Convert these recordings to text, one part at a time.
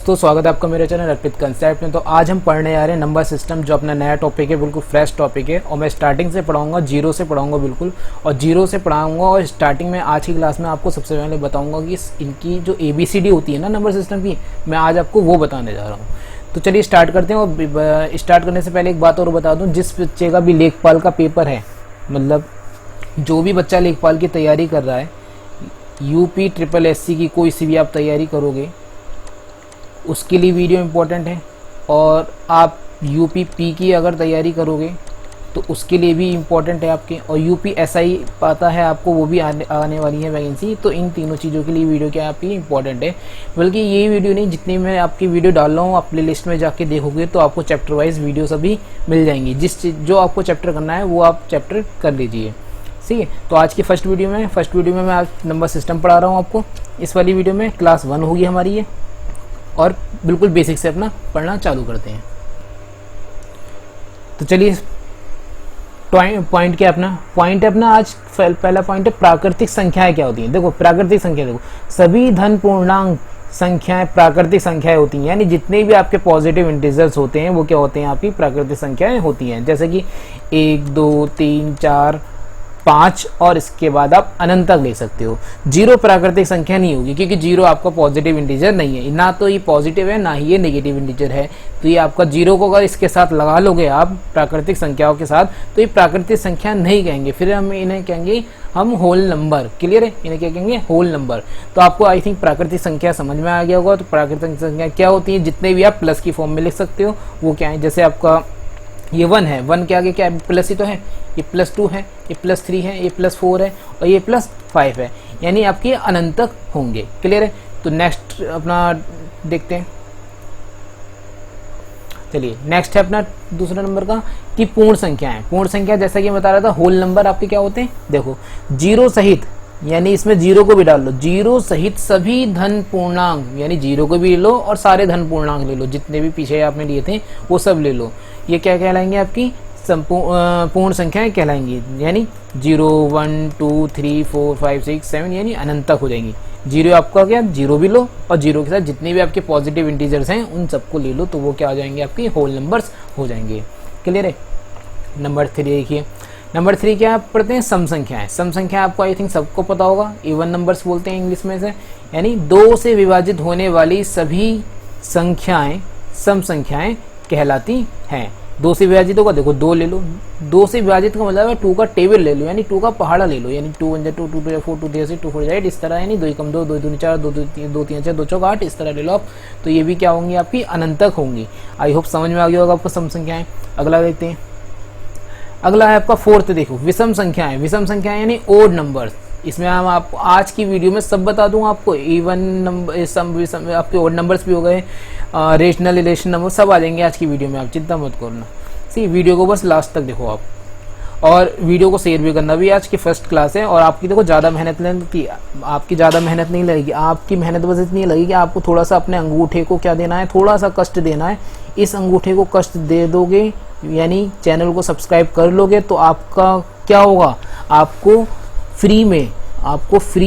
तो स्वागत है आपका मेरे चैनल अर्पित कंसेप्ट में। तो आज हम पढ़ने आ रहे हैं नंबर सिस्टम, जो अपना नया टॉपिक है, बिल्कुल फ्रेश टॉपिक है। और मैं स्टार्टिंग से पढ़ाऊंगा, जीरो से पढ़ाऊंगा बिल्कुल, और जीरो से पढ़ाऊंगा। और स्टार्टिंग में आज की क्लास में आपको सबसे पहले बताऊंगा कि इनकी जो ABCD होती है ना नंबर सिस्टम की, मैं आज आपको वो बताने जा रहा हूँ। तो चलिए स्टार्ट करते हैं। और स्टार्ट करने से पहले एक बात और बता दूँ, जिस बच्चे का भी लेखपाल का पेपर है, मतलब जो भी बच्चा लेखपाल की तैयारी कर रहा है, UP SSC की कोई सी भी आप तैयारी करोगे उसके लिए वीडियो इम्पोर्टेंट है। और आप UP की अगर तैयारी करोगे तो उसके लिए भी इम्पोर्टेंट है आपके। और UP SI पता है आपको, वो भी आने वाली है वैकेंसी। तो इन तीनों चीज़ों के लिए वीडियो क्या आपकी इम्पोर्टेंट है। बल्कि ये वीडियो नहीं, जितनी मैं आपकी वीडियो डाल रहा हूँ, आप प्ले लिस्ट में जाके देखोगे तो आपको चैप्टर वाइज वीडियो सभी मिल जाएंगी। जो आपको चैप्टर करना है वो आप चैप्टर कर लीजिए, ठीक है। तो आज की फर्स्ट वीडियो में मैं आज नंबर सिस्टम पढ़ा रहा हूँ आपको। इस वाली वीडियो में क्लास 1 होगी हमारी ये, और बिल्कुल बेसिक से अपना पढ़ना चालू करते हैं। तो चलिए पॉइंट क्या अपना पॉइंट है अपना आज पहला पॉइंट है प्राकृतिक संख्याएं क्या होती हैं। देखो प्राकृतिक संख्या, देखो सभी धन पूर्णांक संख्याएं प्राकृतिक संख्याएं होती हैं। यानी जितने भी आपके पॉजिटिव इंटीजर्स होते हैं वो क्या होते हैं, आपकी प्राकृतिक संख्याएं होती हैं। जैसे कि 1 2 3 4 5 और इसके बाद आप अनंत तक ले सकते हो। जीरो प्राकृतिक संख्या नहीं होगी, क्योंकि जीरो आपका पॉजिटिव इंटीजर नहीं है, ना तो ये पॉजिटिव है ना ही ये नेगेटिव इंटीजर है। तो ये आपका जीरो को अगर इसके साथ लगा लोगे आप प्राकृतिक संख्याओं के साथ, तो ये प्राकृतिक संख्या नहीं कहेंगे, फिर हम इन्हें कहेंगे हम होल नंबर। क्लियर है, इन्हें क्या कहेंगे, होल नंबर। तो आपको आई थिंक प्राकृतिक संख्या समझ में आ गया होगा। तो प्राकृतिक संख्या क्या होती है, जितने भी आप प्लस की फॉर्म में लिख सकते हो वो क्या है। जैसे आपका ये 1 है, 1 के आगे क्या है, प्लस ही तो है। ये +2 है, ये +3 है, ये +4 है, और ये +5 है। यानी आपके अनंत तक होंगे। क्लियर है। तो नेक्स्ट अपना देखते हैं। चलिए नेक्स्ट है अपना दूसरा नंबर का कि पूर्ण संख्या है। पूर्ण संख्या जैसा कि मैं बता रहा था, होल नंबर आपके क्या होते हैं, देखो जीरो सहित, यानी इसमें जीरो को भी डाल लो, जीरो सहित सभी धन पूर्णांक, यानी जीरो को भी ले लो और सारे धन पूर्णांक ले लो, जितने भी पीछे आपने लिए थे वो सब ले लो। ये क्या कहलाएंगे, आपकी पूर्ण संख्याएं कहलाएंगी। यानी 0 1 2 3 4 5 6 7 यानी अनंत तक हो जाएंगी। जीरो आपका क्या, जीरो भी लो और जीरो के साथ जितने भी आपके पॉजिटिव इंटीजर्स हैं उन सबको ले लो, तो वो क्या हो जाएंगे, आपके होल नंबर्स हो जाएंगे। क्लियर है। नंबर 3 देखिए, नंबर 3 क्या आप पढ़ते हैं, सम संख्याएं। सम संख्या आपको आई थिंक सबको पता होगा, इवन नंबर्स बोलते हैं इंग्लिश में से। यानी 2 से विभाजित होने वाली सभी संख्याएं सम संख्याएं कहलाती हैं। 2 से विभाजित होगा, देखो 2 ले लो। 2 से विभाजित का मतलब है 2 का टेबल ले लो, यानी 2 का पहाड़ा ले लो। यानी 2 1 2 2 2 4 2 3 6 2 4 8 इस तरह, यानी 2 कम 2 2 2 4 2 2 3 6 2 4 8 इस तरह ले लो आप। तो ये भी क्या होंगी, आपकी अनंत तक होंगी। आई होप समझ में आ गया होगा आपको सम संख्याएं। अगला देखते हैं। अगला है आपका 4th, देखो विषम संख्याएं। विषम संख्याएं यानी ओड नंबर्स। इसमें हम आपको आज की वीडियो में सब बता दूंगा आपको। इवन नंबर, सम आपके ओड नंबर्स भी हो गए, रेशनल रिलेशन नंबर सब आ जाएंगे आज की वीडियो में, आप चिंता मत करना। सी वीडियो को बस लास्ट तक देखो आप, और वीडियो को शेयर भी करना। भी आज की फर्स्ट क्लास है और आपकी देखो ज़्यादा मेहनत की, आपकी ज़्यादा मेहनत नहीं लगेगी। आपकी मेहनत बस इतनी लगेगी कि आपको थोड़ा सा अपने अंगूठे को क्या देना है, थोड़ा सा कष्ट देना है। इस अंगूठे को कष्ट दे दोगे, यानी चैनल को सब्सक्राइब कर लोगे, तो आपका क्या होगा, आपको फ्री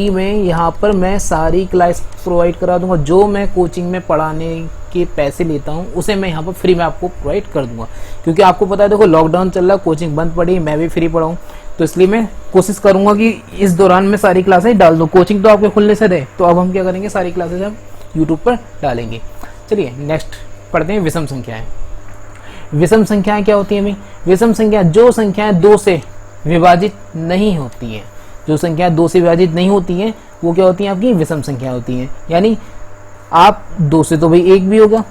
में यहाँ पर मैं सारी क्लास प्रोवाइड करा दूंगा। जो मैं कोचिंग में पढ़ाने के पैसे लेता हूँ उसे मैं यहाँ पर फ्री में आपको प्रोवाइड कर दूंगा। क्योंकि आपको पता है देखो लॉकडाउन चल रहा है, कोचिंग बंद पड़ी, मैं भी फ्री पढ़ाऊँ, तो इसलिए मैं कोशिश करूंगा कि इस दौरान मैं सारी क्लासेस डाल दूँ। कोचिंग तो आपके खुलने से रहे, तो अब हम क्या करेंगे, सारी क्लासेस हम यूट्यूब पर डालेंगे। चलिए नेक्स्ट पढ़ते हैं विषम संख्याएं। विषम संख्याएं क्या होती है भाई, विषम संख्या जो संख्याएं 2 से विभाजित नहीं होती हैं, जो संख्याएं 2 से विभाजित नहीं होती हैं वो क्या होती हैं, आपकी विषम संख्या होती हैं। यानी आप 2 से तो भाई 1 भी होगा,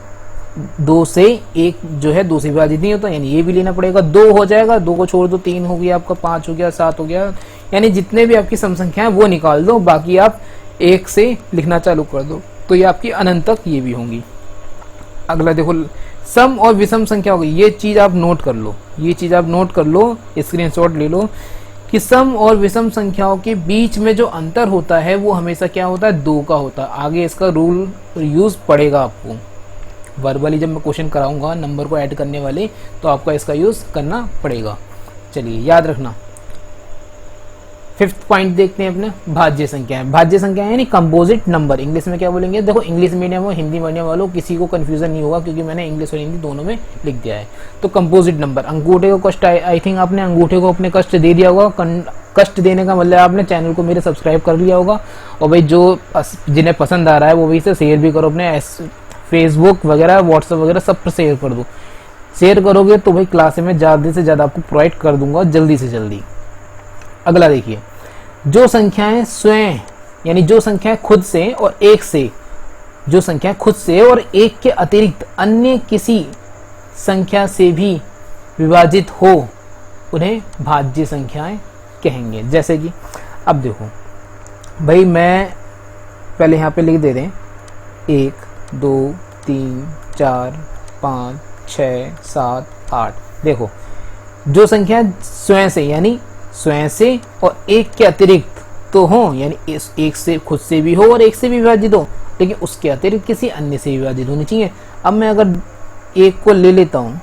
2 से 1 जो है 2 से विभाजित नहीं होता, यानी ये भी लेना पड़ेगा। 2 हो जाएगा, 2 को छोड़ दो, 3 हो गया आपका, 5 हो गया, 7 हो गया। यानी जितने भी आपकी सम संख्या है वो निकाल दो, बाकी आप 1 से लिखना चालू कर दो, तो ये आपकी अनंत तक ये भी होंगी। अगला देखो सम और विषम संख्या होगी। ये चीज आप नोट कर लो, ये चीज आप नोट कर लो, स्क्रीनशॉट ले लो कि सम और विषम संख्याओं के बीच में जो अंतर होता है वो हमेशा क्या होता है, 2 का होता है। आगे इसका रूल यूज पड़ेगा आपको वर्बली, जब मैं क्वेश्चन कराऊंगा नंबर को ऐड करने वाले, तो आपका इसका यूज करना पड़ेगा। चलिए याद रखना। फिफ्थ पॉइंट देखते हैं अपना भाज्य संख्या। भाज्य संख्या यानी कंपोजिट नंबर, इंग्लिश में क्या बोलेंगे, देखो इंग्लिश मीडियम और हिंदी मीडियम वालों किसी को कंफ्यूजन नहीं होगा क्योंकि मैंने इंग्लिश और हिंदी दोनों में लिख दिया है। तो कंपोजिट नंबर, अंगूठे को कष्ट, आई थिंक आपने अंगूठे को अपने कष्ट दे दिया होगा। कष्ट देने का मतलब आपने चैनल को मेरे सब्सक्राइब कर लिया होगा, और भाई जो जिन्हें पसंद आ रहा है वो भी इसे शेयर भी करो, अपने फेसबुक वगैरह व्हाट्सएप वगैरह सब पर शेयर कर दो। शेयर करोगे तो भाई क्लास में ज़्यादा से ज़्यादा आपको प्रोवाइड कर दूंगा जल्दी से जल्दी। अगला देखिए, जो संख्याएं स्वयं यानी जो संख्याएं खुद से और एक से, जो संख्या खुद से और एक के अतिरिक्त अन्य किसी संख्या से भी विभाजित हो उन्हें भाज्य संख्याएं कहेंगे। जैसे कि अब देखो भाई, मैं पहले यहाँ पे लिख दे दें 1 2 3 4 5 6 7 8। देखो जो संख्या स्वयं से यानी स्वयं से और एक के अतिरिक्त तो हो, यानी इस एक से खुद से भी हो और एक से भी विभाजित हो, लेकिन उसके अतिरिक्त किसी अन्य से विभाजित होनी चाहिए। अब मैं अगर एक को ले लेता हूँ,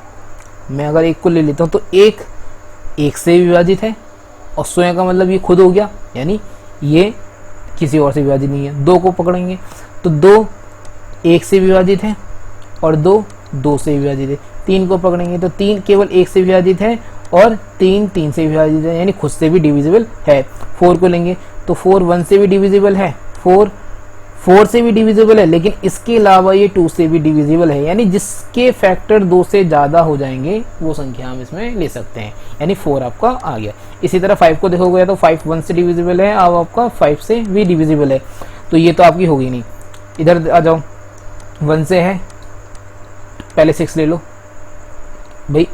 तो एक से विभाजित है और स्वयं का मतलब ये खुद हो गया, यानी ये किसी और से विभाजित नहीं है। 2 को पकड़ेंगे तो 2 एक से विभाजित है और 2 से विभाजित है। 3 को पकड़ेंगे तो 3 केवल एक से विभाजित है और 3 से विभाजित है, यानी खुद से भी डिविजिबल है। 4 को लेंगे तो 4 1 से भी डिविजिबल है, 4 से भी डिविजिबल है, लेकिन इसके अलावा ये 2 से भी डिविजिबल है, यानी जिसके फैक्टर 2 से ज़्यादा हो जाएंगे वो संख्या हम इसमें ले सकते हैं, यानी 4 आपका आ गया। इसी तरह 5 को देखोगे तो 5 1 से डिविजिबल है, अब आपका 5 से भी डिविजिबल है, तो ये तो आपकी होगी नहीं। इधर आ जाओ, 1 से है, पहले 6 ले लो भाई,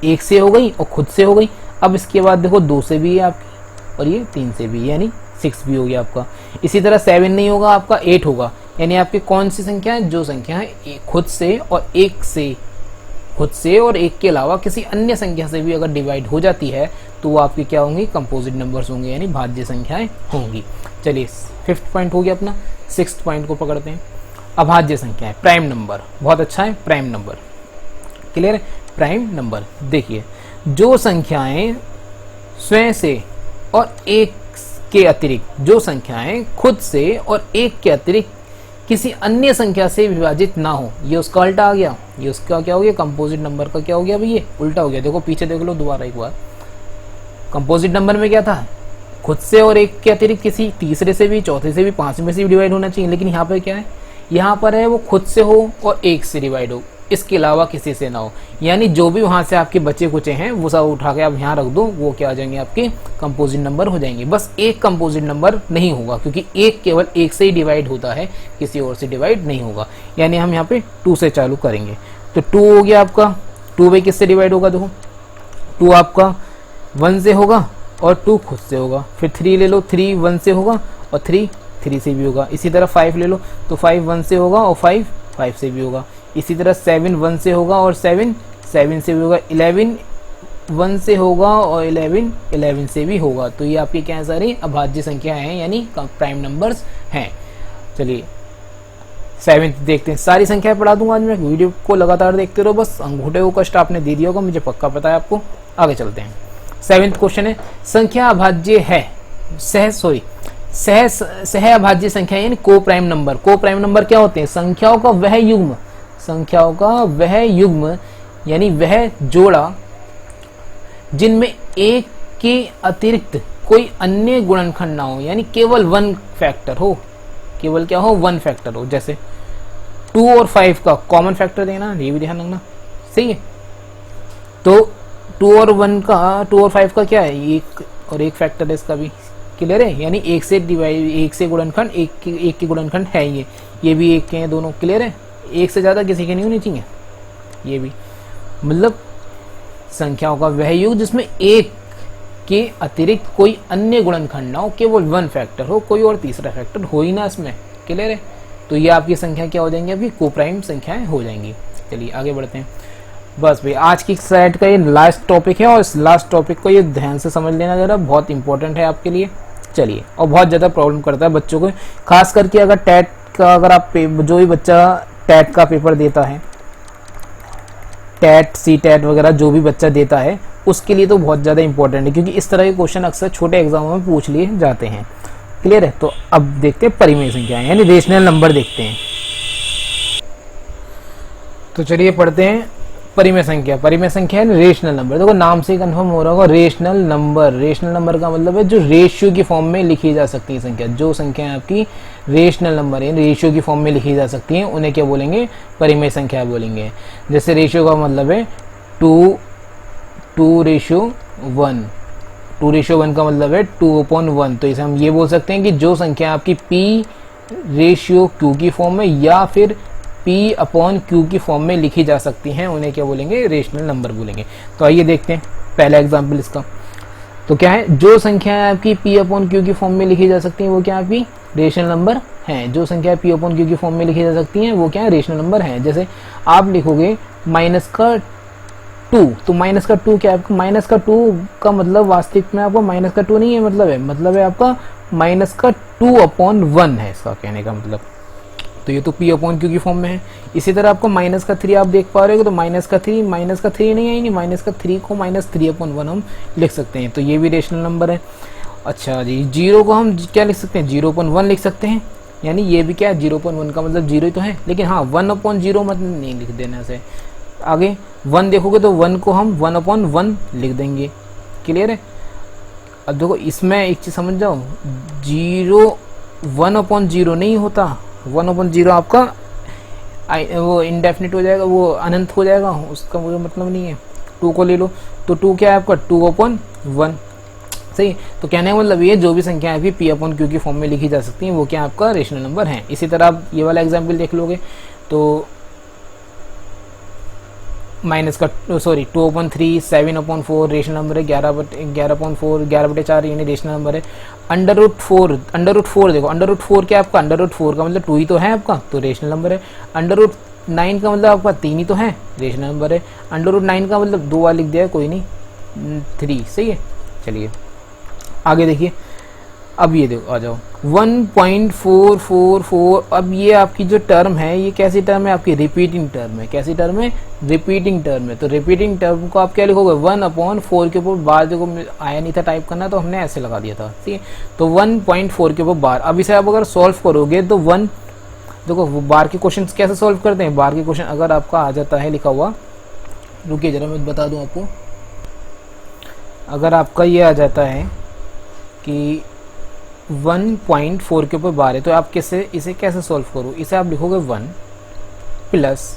1 से हो गई और खुद से हो गई। अब इसके बाद देखो 2 से भी है आपकी और ये 3 से भी, यानी 6 भी हो गया आपका। इसी तरह 7 नहीं होगा आपका, 8 होगा, यानी आपकी कौन सी संख्या है, जो संख्या है खुद से और एक के अलावा किसी अन्य संख्या से भी अगर डिवाइड हो जाती है तो वो आपकी क्या होंगी, कंपोजिट नंबर्स होंगे, यानी भाज्य संख्याएं होंगी। चलिए 5th पॉइंट हो गया अपना। 6th पॉइंट को पकड़ते हैं, अभाज्य संख्याएं, प्राइम नंबर। बहुत अच्छा है प्राइम नंबर, क्लियर है। प्राइम नंबर देखिए, जो संख्याएं स्वयं से और एक के अतिरिक्त, जो संख्याएं खुद से और एक के अतिरिक्त किसी अन्य संख्या से विभाजित ना हो, ये उसका उल्टा आ गया, ये उसका क्या हो गया, कंपोजिट नंबर का क्या हो गया भाई, ये उल्टा हो गया। देखो पीछे देख लो दोबारा एक बार, कंपोजिट नंबर में क्या था, खुद से और एक के अतिरिक्त किसी तीसरे से भी, चौथे से भी, पांचवें से भी डिवाइड होना चाहिए, लेकिन यहाँ पर क्या है, यहाँ पर है वो खुद से हो और एक से डिवाइड हो, इसके अलावा किसी से ना हो, यानी जो भी वहां से आपके बचे कुचे हैं वो सब उठा के आप यहाँ रख दो, वो क्या आ जाएंगे, आपके कंपोजिट नंबर हो जाएंगे। बस एक कंपोजिट नंबर नहीं होगा, क्योंकि एक केवल एक से ही डिवाइड होता है, किसी और से डिवाइड नहीं होगा। यानी हम यहाँ पे 2 से चालू करेंगे, तो 2 हो गया आपका। 2 बाई किससे डिवाइड होगा, देखो 2 आपका 1 से होगा और 2 खुद से होगा। फिर 3 ले लो, 3 1 से होगा और 3 से भी होगा। इसी तरह 5 ले लो तो 5 1 से होगा और 5 से भी होगा। इसी तरह 7 1 से होगा और 7 से भी होगा। 11 1 से होगा और 11 से भी होगा। तो ये आपकी क्या है, सारी अभाज्य संख्या है, यानी प्राइम नंबर्स हैं। चलिए 7th देखते हैं। सारी संख्याएं पढ़ा दूंगा आज मैं, वीडियो को लगातार देखते रहो, बस अंगूठे को कष्ट आपने दे दिया होगा, मुझे पक्का पता है आपको। आगे चलते हैं। 7th क्वेश्चन है, संख्या अभाज्य है, सह अभाज्य संख्या यानी को प्राइम नंबर। को प्राइम नंबर क्या होते हैं, संख्याओं का वह युग्म यानी वह जोड़ा जिनमें एक के अतिरिक्त कोई अन्य गुणनखंड ना हो, यानी केवल 1 फैक्टर हो, केवल क्या हो, 1 फैक्टर हो। जैसे 2 और 5 का कॉमन फैक्टर देना, ये भी ध्यान रखना, सही है। तो 2 और 5 का क्या है, एक और एक फैक्टर है, इसका भी क्लियर है। यानी एक से गुणनखंड, एक के गुणनखंड है, ये भी एक के हैं, दोनों क्लियर है। एक से ज्यादा किसी के नहीं होनी चाहिए, ये भी मतलब संख्याओं का वह युग जिसमें एक के अतिरिक्त कोई अन्य गुणनखंड ना हो, केवल 1 फैक्टर हो, कोई और तीसरा फैक्टर हो ही ना इसमें, क्लियर है। तो ये आपकी संख्या क्या हो जाएंगी, आपकी कोप्राइम संख्याएं हो जाएंगी। चलिए आगे बढ़ते हैं। बस भाई आज की स्लाइड का ये लास्ट टॉपिक है, और इस लास्ट टॉपिक को ये ध्यान से समझ लेना जरा, बहुत इंपॉर्टेंट है आपके लिए। चलिए, और बहुत ज़्यादा प्रॉब्लम करता है बच्चों को, खास करके अगर टेट का, अगर आप जो भी बच्चा टेट का पेपर देता है, टेट सी टेट वगैरह जो भी बच्चा देता है उसके लिए तो बहुत ज़्यादा इंपॉर्टेंट है, क्योंकि इस तरह के क्वेश्चन अक्सर छोटे एग्जामों में पूछ लिए जाते हैं। क्लियर है। तो अब देखते हैं परिमेय संख्याएं यानी रेशनल नंबर देखते हैं। तो चलिए पढ़ते हैं परिमेय संख्या। परिमेय संख्या है रेशनल नंबर। देखो नाम से ही कंफर्म हो रहा होगा, रेशनल नंबर। रेशनल नंबर का मतलब है जो रेशियो की फॉर्म में लिखी जा सकती है संख्या। जो संख्या है आपकी रेशनल नंबर है, रेशियो की फॉर्म में लिखी जा सकती है, उन्हें क्या बोलेंगे? परिमेय संख्या बोलेंगे। जैसे रेशियो का मतलब है 2:1। 2:1 का मतलब है 2/1। तो इसे हम ये बोल सकते हैं कि जो संख्या आपकी P रेशियो Q की फॉर्म में या फिर P/Q की फॉर्म में लिखी जा सकती हैं, उन्हें क्या बोलेंगे? रेशनल नंबर बोलेंगे। तो आइए देखते हैं पहला एग्जाम्पल इसका। तो क्या है? जो संख्या आपकी P/Q की फॉर्म में लिखी जा सकती है वो क्या आपकी रेशनल नंबर है। जो संख्या P/Q की फॉर्म में लिखी जा सकती है वो क्या है? रेशनल नंबर है। जैसे आप लिखोगे -2, तो -2 क्या है आपका? -2 का मतलब वास्तविक में आपका -2 नहीं है, मतलब है आपका -2/1 है इसका कहने का मतलब। तो ये तो P/Q की फॉर्म में है। इसी तरह आपको -3 आप देख पा रहे हो, तो -3 नहीं है, -3 को -3/1 हम लिख सकते हैं। तो ये भी रेशनल नंबर है। अच्छा जी, 0 को हम क्या लिख सकते हैं? 0/1 लिख सकते हैं। यानी ये भी क्या है? 0/1 का मतलब 0 ही तो है, लेकिन हाँ 1/0 मत नहीं लिख देना से। आगे 1 देखोगे तो 1 को हम 1/1 लिख देंगे। क्लियर है। अब देखो इसमें एक चीज समझ जाओ, 1/0 नहीं होता। 1/0 आपका वो इंडेफिनिट हो जाएगा, वो अनंत हो जाएगा, उसका मुझे मतलब नहीं है। 2 को ले लो तो 2 क्या है आपका? 2/1। सही। तो कहने का मतलब ये जो भी संख्या है P/Q की फॉर्म में लिखी जा सकती है वो क्या आपका रेशनल नंबर है। इसी तरह आप ये वाला एग्जाम्पल देख लोगे तो -2/3 7/4 रेशनल नंबर है। 11/4 11/4 यानी रेशनल नंबर है। √4 देखो, √4 क्या आपका? √4 का मतलब 2 ही तो है आपका, तो रेशनल नंबर है। √9 का मतलब आपका 3 ही तो है, रेशनल नंबर है। √9 का मतलब 2 बार लिख दिया, कोई नहीं, 3। सही है। चलिए आगे देखिए। अब ये देखो, आ जाओ 1.444। अब ये आपकी जो टर्म है ये कैसी टर्म है? आपकी रिपीटिंग टर्म है। कैसी टर्म है? रिपीटिंग टर्म है। तो रिपीटिंग टर्म को आप क्या लिखोगे? 1/4 के ऊपर बार। देखो आया नहीं था टाइप करना तो हमने ऐसे लगा दिया था। ठीक है। तो 1.4 के ऊपर बार। अब इसे आप अगर सॉल्व करोगे तो देखो वो बार के क्वेश्चन कैसे सॉल्व करते हैं? बार के क्वेश्चन अगर आपका आ जाता है लिखा हुआ, रुकिए जरा मैं बता दूं आपको। अगर आपका ये आ जाता है कि 1.4 के ऊपर बार है तो आप इसे कैसे सॉल्व करो? इसे आप लिखोगे 1 +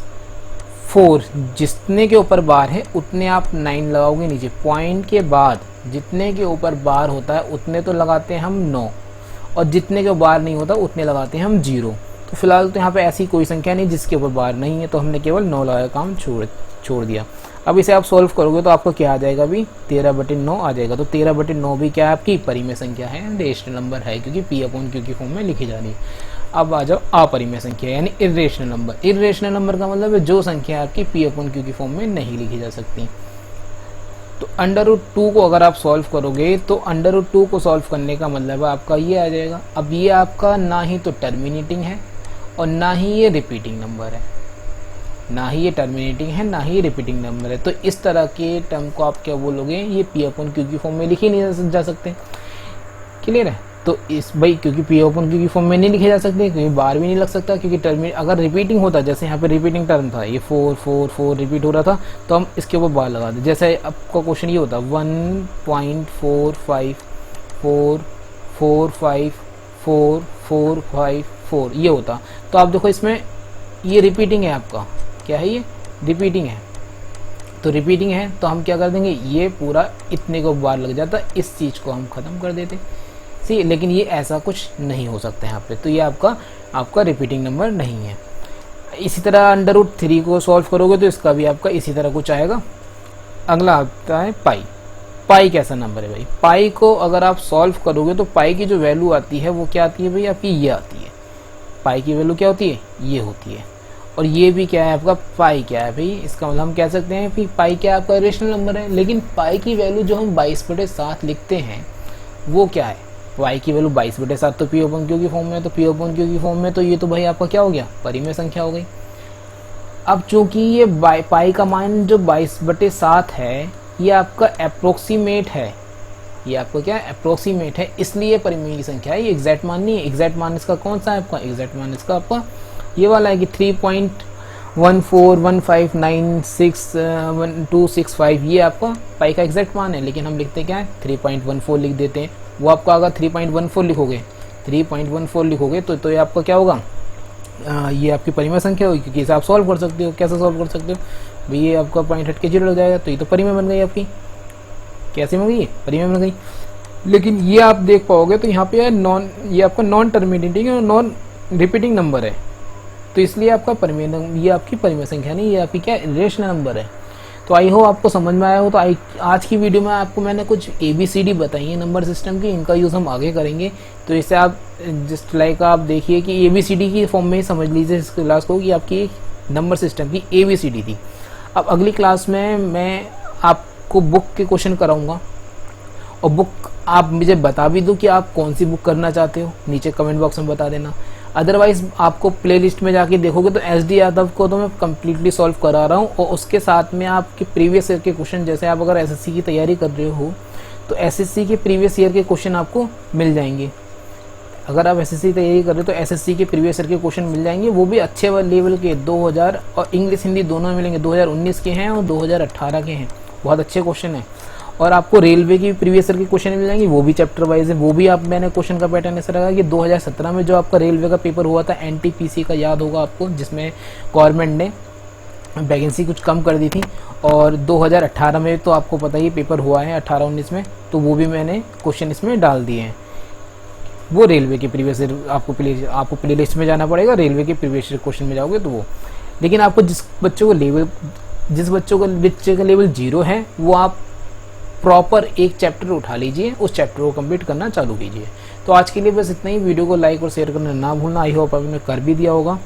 4, जितने के ऊपर बार है उतने आप 9 लगाओगे नीचे। पॉइंट के बाद जितने के ऊपर बार होता है उतने तो लगाते हैं हम 9, और जितने के बार नहीं होता उतने लगाते हैं हम 0। तो फिलहाल तो यहाँ पे ऐसी कोई संख्या नहीं जिसके ऊपर बार नहीं है, तो हमने केवल 9 लगाया, काम छोड़ दिया। अब इसे आप सॉल्व करोगे तो आपको क्या आ जाएगा? अभी 13/9 आ जाएगा। तो 13/9 भी क्या है आपकी परिमेय संख्या है, रेशनल नंबर है, क्योंकि P/Q की फॉर्म में लिखी जा रही है। अब आ जाओ अपरिमेय संख्या यानी इर्रेशनल नंबर। इर्रेशनल नंबर का मतलब है जो संख्या आपकी P/Q की फॉर्म में नहीं लिखी जा सकती। तो √2 को अगर आप सॉल्व करोगे तो √2 को सॉल्व करने का मतलब आपका ये आ जाएगा। अब ये आपका ना ही तो टर्मिनेटिंग है और ना ही ये रिपीटिंग नंबर है, ना ही ये टर्मिनेटिंग है ना ही ये रिपीटिंग नंबर है। तो इस तरह के टर्म को आप क्या बोलोगे? ये P/Q की फॉर्म में लिखे नहीं जा सकते। क्लियर है। तो इस भाई क्योंकि P/Q की फॉर्म में नहीं लिखे जा सकते, क्योंकि बार भी नहीं लग सकता, क्योंकि अगर रिपीटिंग होता, जैसे यहाँ पे रिपीटिंग टर्म था, ये 4 4 4 रिपीट हो रहा था, तो हम इसके ऊपर बार लगा दें। जैसे आपका क्वेश्चन ये होता 1.454454454 ये होता, तो आप देखो इसमें ये रिपीटिंग है आपका, क्या है ये? रिपीटिंग है। तो रिपीटिंग है तो हम क्या कर देंगे? ये पूरा इतने को बार लग जाता, इस चीज को हम खत्म कर देते। सी, लेकिन ये ऐसा कुछ नहीं हो सकता यहाँ पे, तो ये आपका रिपीटिंग नंबर नहीं है। इसी तरह √3 को सॉल्व करोगे तो इसका भी आपका इसी तरह कुछ आएगा। अगला आता है पाई। पाई कैसा नंबर है भाई? पाई को अगर आप सॉल्व करोगे तो पाई की जो वैल्यू आती है वो क्या आती है भाई? आपकी ये आती है। पाई की वैल्यू क्या होती है? ये होती है। और ये भी क्या है आपका? पाई क्या है भाई? इसका मतलब हम कह सकते हैं कि पाई क्या आपका रेशनल नंबर है। लेकिन पाई की वैल्यू जो हम 22/7 लिखते हैं वो क्या है? पाई की वैल्यू 22/7 तो P/Q की फॉर्म में, तो P/Q की फॉर्म में तो ये तो भाई आपका क्या हो गया? परिमेय संख्या हो गई। अब चूंकि ये पाई का मान जो 22/7 है, ये आपका अप्रोक्सीमेट है, ये आपको क्या है, अप्रोक्सीमेट है, इसलिए परिमेय की संख्या है, ये एग्जैक्ट मान नहीं है। एग्जैक्ट मान इसका कौन सा है आपका, एग्जैक्ट मान इसका आपका ये वाला है कि 3.1415961265, ये आपका पाई का एग्जैक्ट मान है। लेकिन हम लिखते क्या है, 3.14 लिख देते हैं। वो आपका अगर 3.14 लिखोगे, 3.14 लिखोगे तो ये आपका क्या होगा, ये आपकी परिमेय संख्या होगी, क्योंकि इसे आप सॉल्व कर सकते हो। कैसे सॉल्व कर सकते हो भाई, ये आपका पॉइंट हट के 0 लग जाएगा, तो ये तो परिमेय बन गई आपकी। कैसे बन गई, परिमेय बन गई। लेकिन ये आप देख पाओगे तो यहाँ पे ये आपका नॉन टर्मिनेटिंग और नॉन रिपीटिंग नंबर है, तो इसलिए आपका परिमेय, ये आपकी परिमेय संख्या नहीं, ये आपकी क्या रेशनल नंबर है। तो आई होप आपको समझ में आया हो। तो आज की वीडियो में आपको मैंने कुछ ABCD बताई है नंबर सिस्टम की, इनका यूज़ हम आगे करेंगे। तो इससे आप जस्ट लाइक आप देखिए कि ABCD की फॉर्म में ही समझ लीजिए इस क्लास को कि आपकी नंबर सिस्टम की ABCD थी। अब अगली क्लास में मैं आपको बुक के क्वेश्चन कराऊंगा, और बुक आप मुझे बता भी दो कि आप कौन सी बुक करना चाहते हो, नीचे कमेंट बॉक्स में बता देना। अदरवाइज आपको प्लेलिस्ट में जाके देखोगे तो SD यादव को तो मैं कम्प्लीटली सॉल्व करा रहा हूँ, और उसके साथ में आपके प्रीवियस ईयर के क्वेश्चन, जैसे आप अगर SSC की तैयारी कर रहे हो तो SSC के प्रीवियस ईयर के क्वेश्चन आपको मिल जाएंगे। अगर आप SSC की तैयारी कर रहे हो तो SSC के प्रीवियस ईयर के क्वेश्चन मिल जाएंगे, वो भी अच्छे लेवल के, 2000 और इंग्लिश हिंदी दोनों मिलेंगे। 2019 के हैं और 2018 के हैं, बहुत अच्छे क्वेश्चन हैं। और आपको रेलवे की प्रीवियस ईयर के क्वेश्चन मिल जाएंगे, वो भी चैप्टर वाइज है। वो भी आप, मैंने क्वेश्चन का पैटर्न ऐसा रखा कि 2017 में जो आपका रेलवे का पेपर हुआ था NTPC का, याद होगा आपको, जिसमें गवर्नमेंट ने वैकेंसी कुछ कम कर दी थी। और 2018 में तो आपको पता ही पेपर हुआ है 18-19 में, तो वो भी मैंने क्वेश्चन इसमें डाल दिए हैं। वो रेलवे के प्रीवियस ईयर आपको प्ले लिस्ट में जाना पड़ेगा, रेलवे के प्रीवियस ईयर क्वेश्चन में जाओगे तो वो। लेकिन आपको जिस बच्चे का लेवल 0 है, वो आप प्रॉपर एक चैप्टर उठा लीजिए, उस चैप्टर को कंप्लीट करना चालू कीजिए। तो आज के लिए बस इतना ही। वीडियो को लाइक और शेयर करना ना भूलना। आई होप आपने कर भी दिया होगा,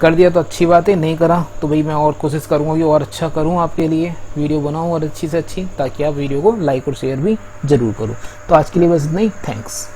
कर दिया तो अच्छी बात है, नहीं करा तो भाई मैं और कोशिश करूँगा कि और अच्छा करूँ, आपके लिए वीडियो बनाऊँ और अच्छी से अच्छी, ताकि आप वीडियो को लाइक और शेयर भी जरूर करो। तो आज के लिए बस इतना ही। थैंक्स।